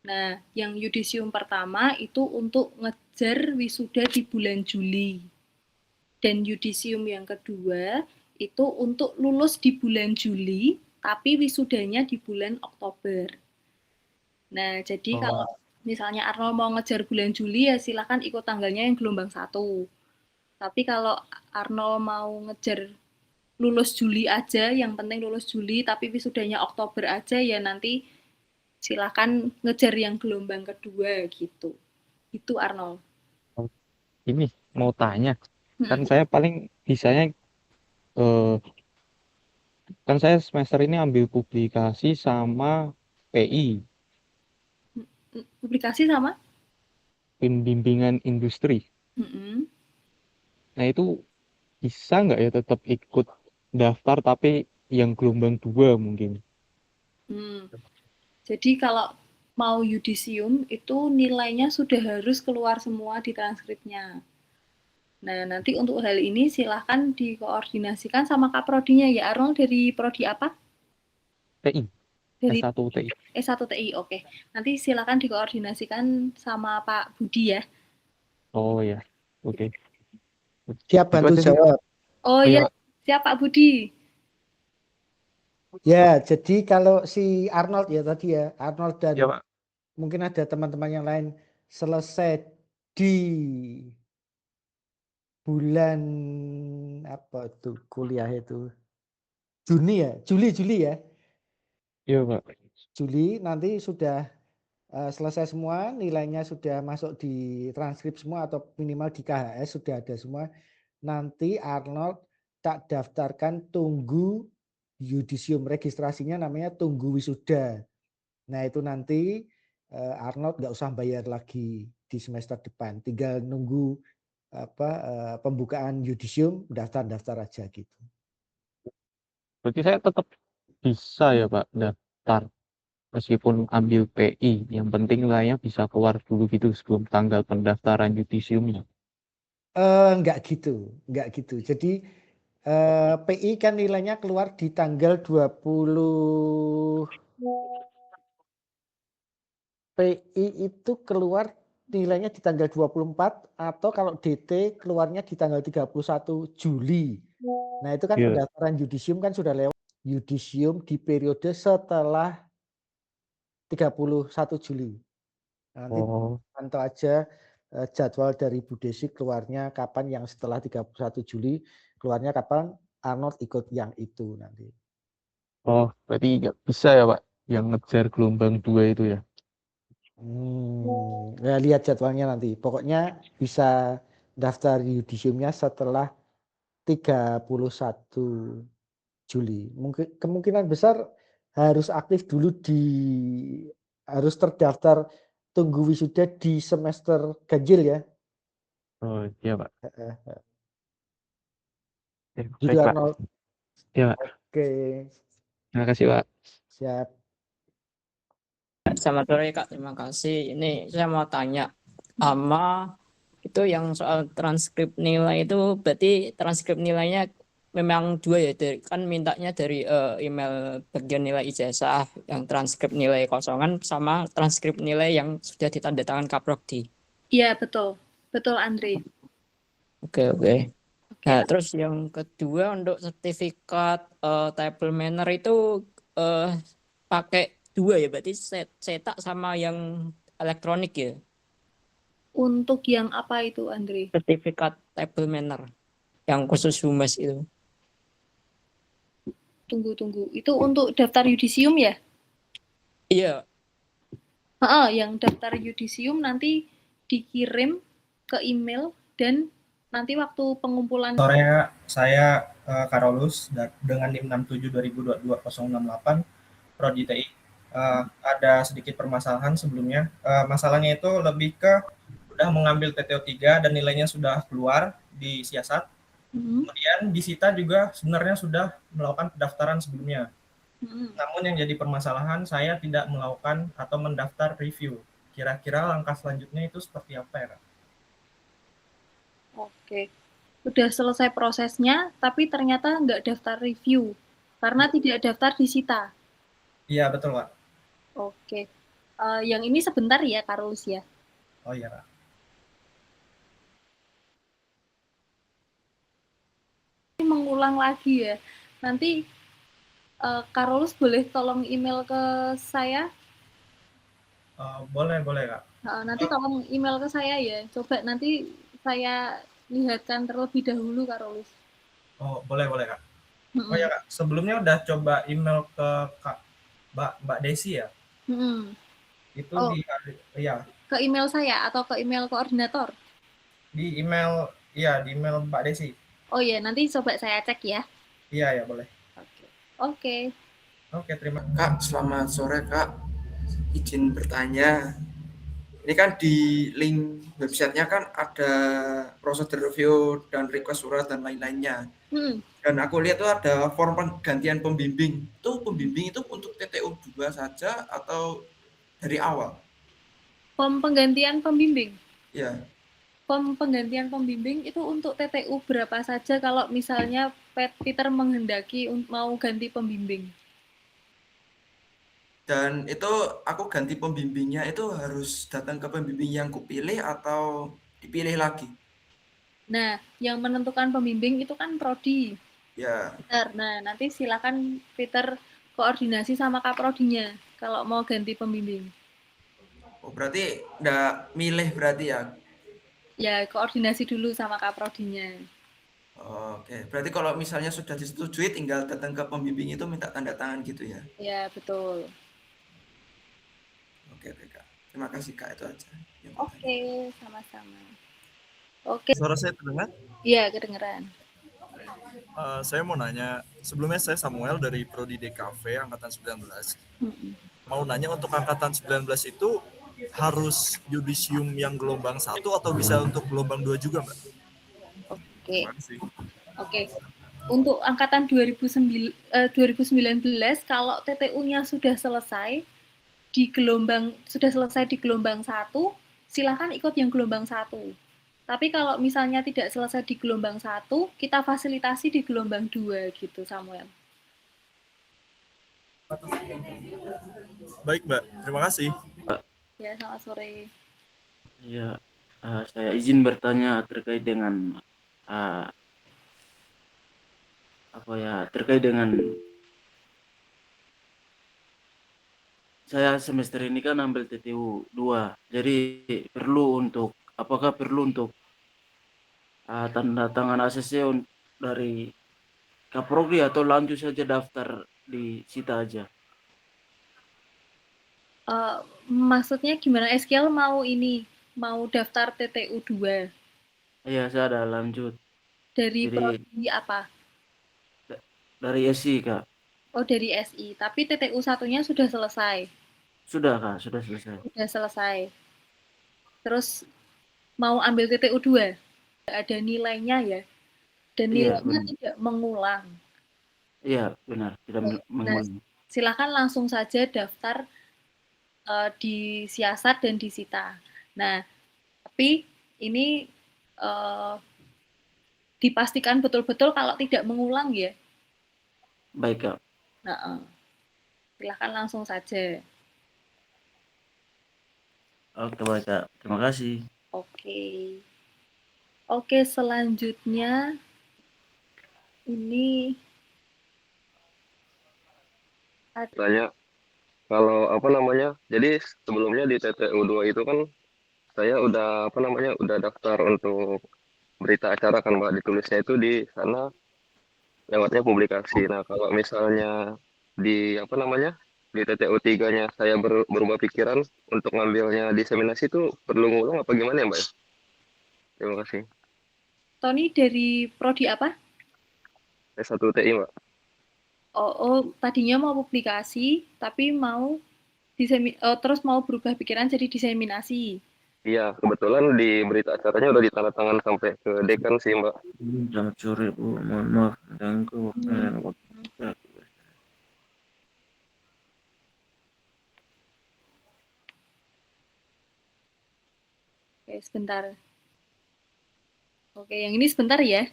Nah, yang yudisium pertama itu untuk ngejar wisuda di bulan Juli. Dan yudisium yang kedua itu untuk lulus di bulan Juli, tapi wisudanya di bulan Oktober. Nah, jadi kalau Oh, misalnya Arnold mau ngejar bulan Juli, ya silakan ikut tanggalnya yang gelombang 1. Tapi kalau Arnold mau ngejar lulus Juli aja, yang penting lulus Juli, tapi wisudanya Oktober aja, ya nanti silakan ngejar yang gelombang kedua gitu. Itu Arnold. oh, ini mau tanya. Kan Hmm. saya paling bisanya, eh, kan saya semester ini ambil publikasi sama PI, Publikasi sama? pembimbingan industri. Hmm. Nah, itu bisa nggak ya tetap ikut daftar tapi yang gelombang 2 mungkin? Hmm. Jadi kalau mau yudisium itu nilainya sudah harus keluar semua di transkripnya. Nah, nanti untuk hal ini silahkan dikoordinasikan sama Kak Prodinya ya. Arnold dari Prodi apa? TI, Dari S1 TI. S1 TI, oke. Nanti silakan dikoordinasikan sama Pak Budi ya. Oh ya, oke. Siap Itu bantu aja sih. jawab. Oh Oh iya, ya, Pak. siap Pak Budi. Ya, jadi kalau si Arnold ya tadi ya, Arnold dan Iya, Pak. mungkin ada teman-teman yang lain selesai di bulan apa tuh kuliah itu Juni ya, Juli ya, Iya, Pak. Juli nanti sudah selesai semua, nilainya sudah masuk di transkrip semua atau minimal di KHS sudah ada semua. Nanti Arnold tak daftarkan tunggu yudisium, registrasinya namanya tunggu wisuda. Nah itu nanti Arnold nggak usah bayar lagi di semester depan, tinggal nunggu pembukaan yudisium, daftar aja gitu. Berarti saya tetap bisa ya, Pak, daftar meskipun ambil PI. Yang penting nilainya bisa keluar dulu gitu sebelum tanggal pendaftaran yudisiumnya. Nggak gitu. Jadi PI kan nilainya keluar di tanggal 20. PI itu keluar nilainya di tanggal 24 atau kalau DT keluarnya di tanggal 31 Juli. Nah, itu kan Iya. pendaftaran yudisium kan sudah lewat. Yudisium di periode setelah 31 Juli. Nanti Oh, pantau aja jadwal dari Bu Desi keluarnya kapan, yang setelah 31 Juli keluarnya kapan, Arnold ikut yang itu nanti. oh, berarti nggak bisa ya, Pak, yang ngejar gelombang 2 itu ya. Ya lihat jadwalnya nanti. Pokoknya bisa daftar yudisiumnya setelah 31 Juli. Mungkin kemungkinan besar harus aktif dulu harus terdaftar tunggu wisuda di semester ganjil ya. Oh, iya, Pak. Gitu Baik, Pak. Arnold. Iya, Pak. Oke, Terima kasih, Pak. siap. Selamat sore Kak, terima kasih. Ini saya mau tanya, itu yang soal transkrip nilai itu berarti transkrip nilainya memang dua ya, kan mintanya dari email bagian nilai ijazah yang transkrip nilai kosongan sama transkrip nilai yang sudah ditandatangan Kaprodi. Iya, betul. Betul, Andre. Oke. Oke. Nah, terus yang kedua untuk sertifikat table manner itu pakai dua ya, berarti cetak sama yang elektronik ya. Untuk yang apa itu, Andre? Sertifikat table manner yang khusus humas itu. Tunggu. Itu untuk daftar yudisium ya? Iya. Yang daftar yudisium nanti dikirim ke email dan nanti waktu pengumpulan. Sore, saya Karolus dengan NIM 672022-068 Prodi TI. Ada sedikit permasalahan sebelumnya. Masalahnya itu lebih ke udah mengambil TTO3 dan nilainya sudah keluar di siasat. Kemudian di SITA juga sebenarnya sudah melakukan pendaftaran sebelumnya. Namun yang jadi permasalahan saya tidak melakukan atau mendaftar review. Kira-kira langkah selanjutnya itu seperti apa ya, Kak? Oke. Udah selesai prosesnya, tapi ternyata nggak daftar review karena tidak daftar di SITA. Iya, betul, Pak. Oke. Yang ini sebentar ya, Karolus ya. Oh iya, Kak. Mengulang lagi ya. Nanti Karolus boleh tolong email ke saya? Boleh, Kak. Nanti tolong email ke saya ya. Coba nanti saya lihatkan terlebih dahulu, Karolus. Oh, boleh, Kak. Oh ya, Kak. Sebelumnya udah coba email ke Kak Mbak Desi ya? Itu ya. Ke email saya atau ke email koordinator? Di email Mbak Desi. Oh iya, nanti coba saya cek ya. Iya, boleh. Oke. Terima kasih. Kak, selamat sore Kak. Izin bertanya. Ini kan di link websitenya kan ada prosedur review dan request surat dan lain-lainnya. Dan aku lihat tuh ada form penggantian pembimbing. Itu pembimbing itu untuk TTU 2 saja atau dari awal? Form penggantian pembimbing? Ya. penggantian pembimbing itu untuk TTU berapa saja kalau misalnya Peter menghendaki mau ganti pembimbing? Dan itu aku ganti pembimbingnya itu harus datang ke pembimbing yang kupilih atau dipilih lagi? Nah, yang menentukan pembimbing itu kan prodi. Ya, Peter. Nah, nanti silakan Peter koordinasi sama kaprodinya kalau mau ganti pembimbing. oh, berarti nggak milih berarti ya? Ya, koordinasi dulu sama kaprodinya. Oke, berarti kalau misalnya sudah disetujui tinggal datang ke pembimbing itu minta tanda tangan gitu ya? Ya, betul. Oke, Kak. Terima kasih Kak, itu aja yang bertanya. Oke, sama-sama. Oke, Suara saya terdengar? iya kedengeran. Saya mau nanya, sebelumnya saya Samuel dari Prodi DKV Angkatan 19. Mau nanya untuk Angkatan 19 itu harus yudisium yang gelombang 1 atau bisa untuk gelombang 2 juga, Mbak? Oke, Terima kasih. oke. Untuk angkatan 2019 kalau TTU-nya sudah selesai di gelombang 1, silakan ikut yang gelombang 1. Tapi kalau misalnya tidak selesai di gelombang 1, kita fasilitasi di gelombang 2 gitu, Samuel. Baik, Mbak. Terima kasih. Ya, selamat sore. Ya, saya izin bertanya terkait dengan terkait dengan saya semester ini kan ambil TTU 2. Jadi apakah perlu untuk tanda tangan ACC dari Kaprodi atau lanjut saja daftar di Sita aja? Maksudnya gimana? Eskiel mau daftar TTU 2 Iya, saya ada lanjut dari Jadi prodi apa? dari SI, Kak. Oh, dari SI. Tapi TTU 1-nya sudah selesai. Sudah, Kak, sudah selesai. Sudah selesai. Terus mau ambil TTU 2? Ada nilainya ya. Dan Iya, nilainya benar. tidak mengulang. Iya, benar, tidak Nah, mengulang. silakan langsung saja daftar di siasat dan di sita. Nah, tapi ini dipastikan betul-betul kalau tidak mengulang ya. Baik, Kak. Nah, silakan langsung saja. Oke, baik, Kak. Terima kasih. Oke. Oke, selanjutnya ini Tanya kalau jadi sebelumnya di TTU 2 itu kan saya udah udah daftar untuk berita acara kan Mbak, ditulisnya itu di sana lewatnya publikasi. Nah kalau misalnya di di TTU 3-nya saya berubah pikiran untuk ngambilnya diseminasi itu perlu ngulang apa gimana ya Mbak? Terima kasih. Tony dari prodi apa? S1 TI Mbak. Tadinya mau publikasi, tapi mau terus mau berubah pikiran jadi diseminasi. Iya, kebetulan di berita acaranya udah ditandatangan sampai ke dekan sih Mbak. Selamat sore Bu, mohon maaf mengganggu waktu. Oke, sebentar. Oke, yang ini sebentar ya,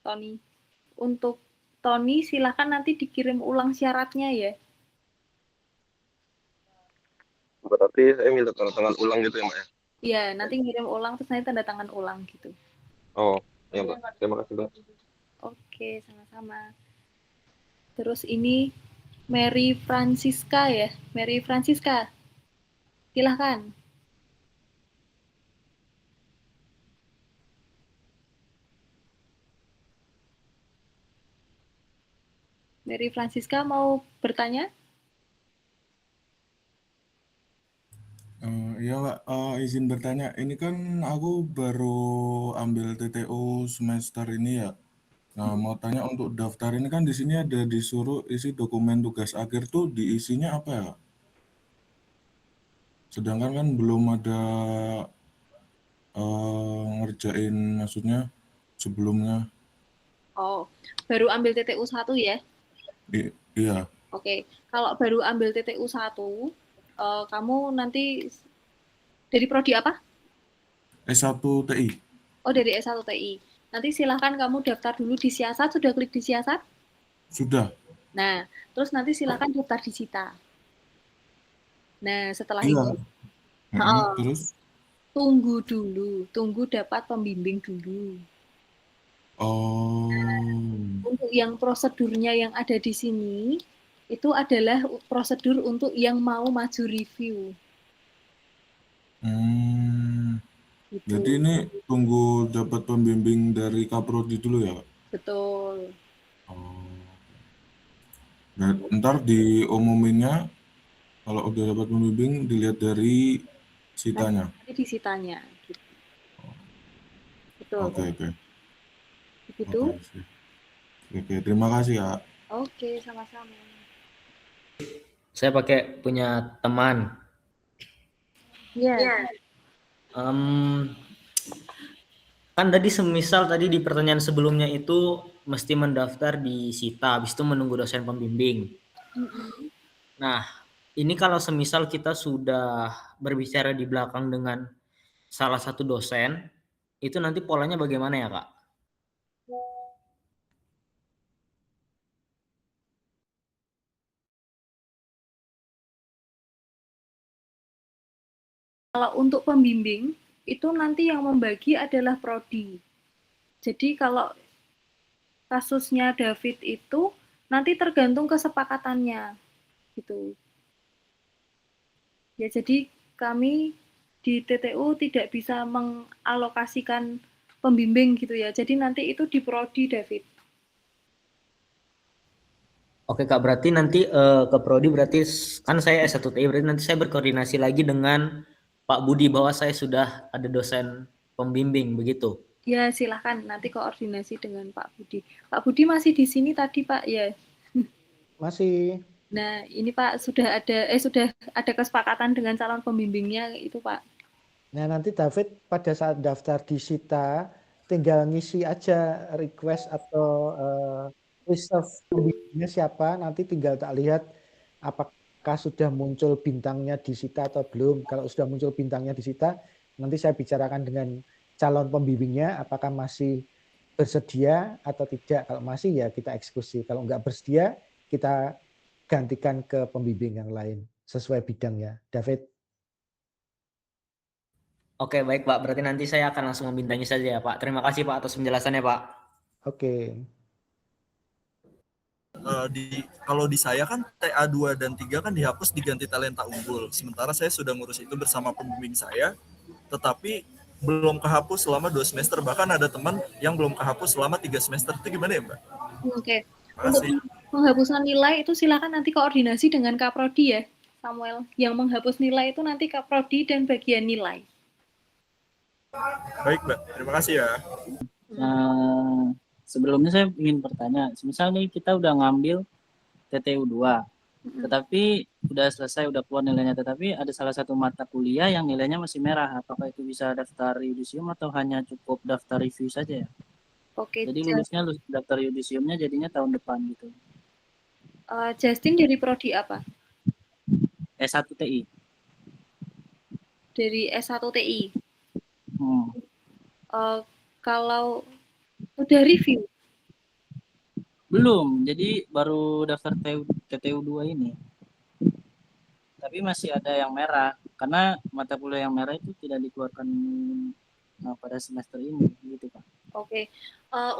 Tony. Untuk Tony, silakan nanti dikirim ulang syaratnya ya. Berarti saya minta tanda tangan ulang gitu ya Mbak ya? Iya, nanti ngirim ulang terus nanti tanda tangan ulang gitu. Oh, ya Mbak. Terima kasih Mbak. Oke, sama-sama. Terus ini Mary Francisca ya. Mary Francisca. Silahkan. Mary Francisca mau bertanya? Iya Mbak, izin bertanya. Ini kan aku baru ambil TTU semester ini ya. Nah, mau tanya untuk daftar ini kan di sini ada disuruh isi dokumen tugas akhir tuh diisinya apa ya? Sedangkan kan belum ada ngerjain maksudnya sebelumnya. Oh, baru ambil TTU 1 ya? Iya. Oke, kalau baru ambil TTU 1, kamu nanti dari prodi apa? S1 TI. Oh, dari S1 TI. Nanti silahkan kamu daftar dulu di Siasat. Sudah klik di Siasat? Sudah. Nah, terus nanti silahkan daftar di Cita. Nah, setelah Iya. itu, Terus? tunggu dulu. Tunggu dapat pembimbing dulu. Oh. Untuk yang prosedurnya yang ada di sini, itu adalah prosedur untuk yang mau maju review. Gitu. Jadi ini tunggu dapat pembimbing dari Kaprodi dulu ya? Betul. Oh. Nah, ntar diumuminnya kalau udah dapat pembimbing dilihat dari sitanya. Nanti di sitanya. Gitu. Betul. Oke. Begitu. Oke, terima kasih ya. Oke, sama-sama. Saya pakai punya teman. Iya. Kan tadi semisal tadi di pertanyaan sebelumnya itu mesti mendaftar di Sita, habis itu menunggu dosen pembimbing. Nah, ini kalau semisal kita sudah berbicara di belakang dengan salah satu dosen, itu nanti polanya bagaimana ya, Kak? Kalau untuk pembimbing, itu nanti yang membagi adalah prodi. Jadi kalau kasusnya David itu nanti tergantung kesepakatannya, gitu. Ya, jadi kami di TTU tidak bisa mengalokasikan pembimbing gitu ya. Jadi nanti itu di prodi, David. Oke Kak, berarti nanti ke prodi berarti kan saya S1 TI, berarti nanti saya berkoordinasi lagi dengan Pak Budi bahwa saya sudah ada dosen pembimbing begitu. Ya, silahkan nanti koordinasi dengan Pak Budi. Pak Budi masih di sini tadi, Pak, ya? Masih. Nah, ini Pak sudah ada kesepakatan dengan calon pembimbingnya itu, Pak. Nah, nanti David pada saat daftar di Sita tinggal ngisi aja request atau reserve pembimbingnya siapa, nanti tinggal tak lihat apakah sudah muncul bintangnya di Sita atau belum. Kalau sudah muncul bintangnya di Sita, nanti saya bicarakan dengan calon pembimbingnya apakah masih bersedia atau tidak. Kalau masih ya kita eksekusi. Kalau nggak bersedia, kita gantikan ke pembimbing yang lain sesuai bidangnya. David. Oke, baik Pak. Berarti nanti saya akan langsung membintangi saja ya Pak. Terima kasih Pak atas penjelasannya Pak. Oke. Kalau di saya kan TA 2 dan 3 kan dihapus diganti talenta unggul. Sementara saya sudah ngurus itu bersama pembimbing saya, tetapi belum kehapus selama 2 semester. Bahkan ada teman yang belum kehapus selama 3 semester. Itu gimana ya Mbak? Oke. Untuk penghapusan nilai itu silakan nanti koordinasi dengan Kaprodi ya, Samuel. Yang menghapus nilai itu nanti Kaprodi dan bagian nilai. Baik Mbak, terima kasih ya. Sebelumnya saya ingin bertanya, misalnya kita udah ngambil TTU 2, tetapi udah selesai, udah keluar nilainya, tetapi ada salah satu mata kuliah yang nilainya masih merah. Apakah itu bisa daftar yudisium atau hanya cukup daftar review saja ya? Oke. Jadi lulusnya daftar yudisiumnya jadinya tahun depan gitu. Justin dari prodi apa? S1 TI. Dari S1 TI. Kalau udah review? Belum, jadi baru daftar TTU 2 ini. Tapi masih ada yang merah, karena mata kuliah yang merah itu tidak dikeluarkan pada semester ini, gitu Pak. Oke.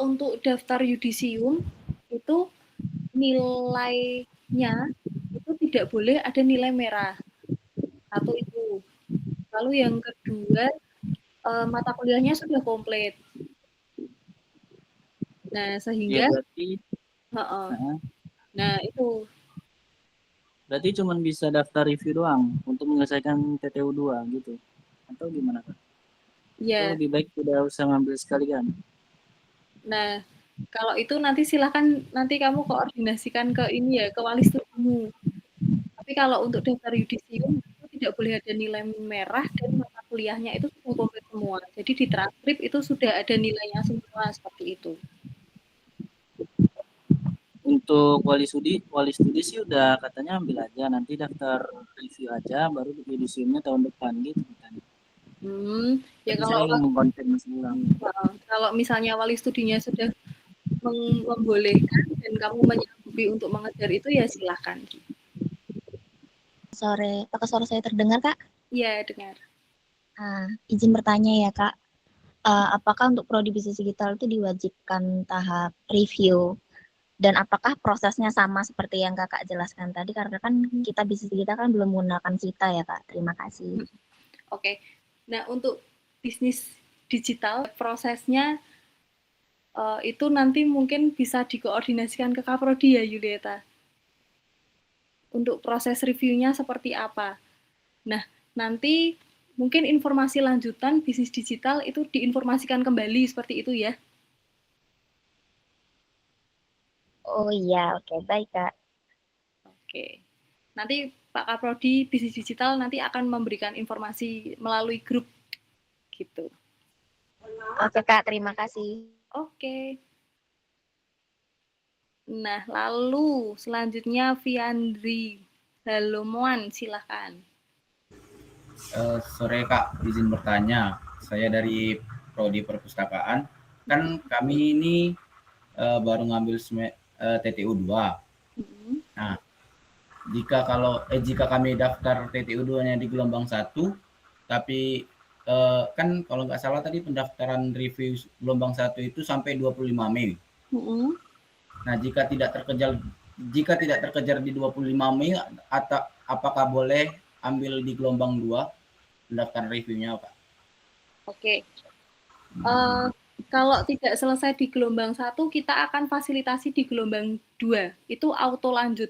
Untuk daftar yudisium, itu nilainya itu tidak boleh ada nilai merah. Satu itu. Lalu yang kedua, mata kuliahnya sudah komplit. Nah, sehingga nah, itu. Berarti cuma bisa daftar review doang untuk menyelesaikan TTU 2 gitu. Atau gimana, Kak? Iya. Lebih baik tidak usah ngambil sekalian. Nah, kalau itu nanti silakan nanti kamu koordinasikan ke ini ya, ke wali studimu. Tapi kalau untuk daftar yudisium itu tidak boleh ada nilai merah dan mata kuliahnya itu sudah komplit semua. Jadi di transkrip itu sudah ada nilainya semua seperti itu. Untuk wali studi sih udah katanya ambil aja, nanti daftar review aja baru yudisiumnya tahun depan gitu katanya. Ya Jadi kalau saya ingin mengkonfirmasi ulang. kalau misalnya wali studinya sudah membolehkan dan kamu menyanggupi untuk mengejar itu ya silakan. Apakah suara saya terdengar, Kak? Iya, dengar. Izin bertanya ya, Kak. Apakah untuk prodi bisnis digital itu diwajibkan tahap review? Dan apakah prosesnya sama seperti yang Kakak jelaskan tadi? Karena kan kita bisnis digital kan belum menggunakan Cita ya, Kak. Terima kasih. Oke. Nah, untuk bisnis digital prosesnya itu nanti mungkin bisa dikoordinasikan ke Kaprodi ya, Yulieta. Untuk proses reviewnya seperti apa. Nah, nanti mungkin informasi lanjutan bisnis digital itu diinformasikan kembali seperti itu ya. Oh iya, oke, baik, Kak. Oke. Nanti Pak Kaprodi bisnis digital nanti akan memberikan informasi melalui grup gitu. Oke, Kak, terima kasih. Oke. Nah, lalu selanjutnya Fiandri Halomoan, silahkan. Sore Kak, izin bertanya. Saya dari Prodi Perpustakaan. Kan kami ini baru ngambil TTU 2. Nah, jika kami daftar TTU 2-nya di gelombang 1, tapi kan kalau nggak salah tadi pendaftaran review gelombang 1 itu sampai 25 Mei. Nah, jika tidak terkejar di 25 Mei, apakah boleh ambil di gelombang 2 pendaftaran reviewnya, Pak? Oke. Kalau tidak selesai di gelombang 1, kita akan fasilitasi di gelombang 2. Itu auto lanjut,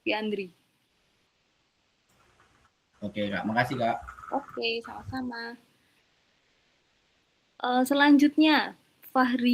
Fiandri. Oke, Kak. Makasih, Kak. Oke, sama-sama. Selanjutnya, Fahri